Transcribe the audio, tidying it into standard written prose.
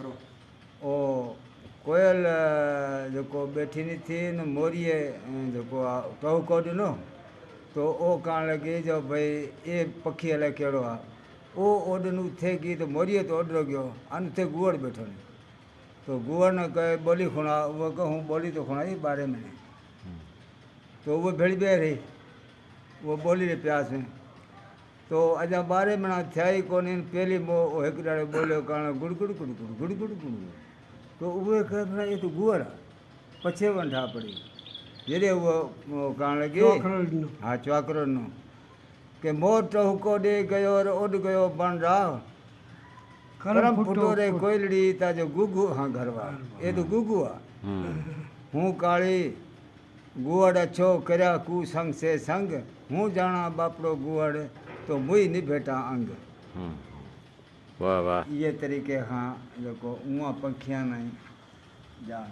ओ कोयल जेको बैठी नहीं थी न मोरिए जेको टहको ॾिनो तो ओ कहण लॻी जो भई ये पखी अलाए कहिड़ो आहे ओ ओॾनू थिए की तो मोरिए तो ओॾो गयो अन थे गुअर बैठो नहीं तो गुअर न कहे बोली खुणा वो कहूँ बोली तो खुणाई बारे में तो वो भेड़ी बे रही वो बोली रे प्यास में तो अजा 12 महीना थिया ई कोन्हे पहली मो हिकु ॾाढो बोलियो करण गुड़ गुड़ गुड़ गुड़ गुड़ गुड़ गुड़ तो उहे कहे ये तो गुअर आहे पछे वंठा पड़ी जॾहिं उहो करण लॻी हा चवाकरो ॾिनो के मोर टहुको ॾे गयो और उॾ गयो बण राह करम फुटो रे कोयलड़ी ताजो गुगू हाँ घरवा ये तो गुगू आहे हूँ काली गुअड़ अछो कर्या कू संग से संग हूँ जाना बापड़ो गुअड़ तो मुई निभेटा अंग वाह वाह ये तरीक़े खां जेको उहा पंखियां आहिनि जान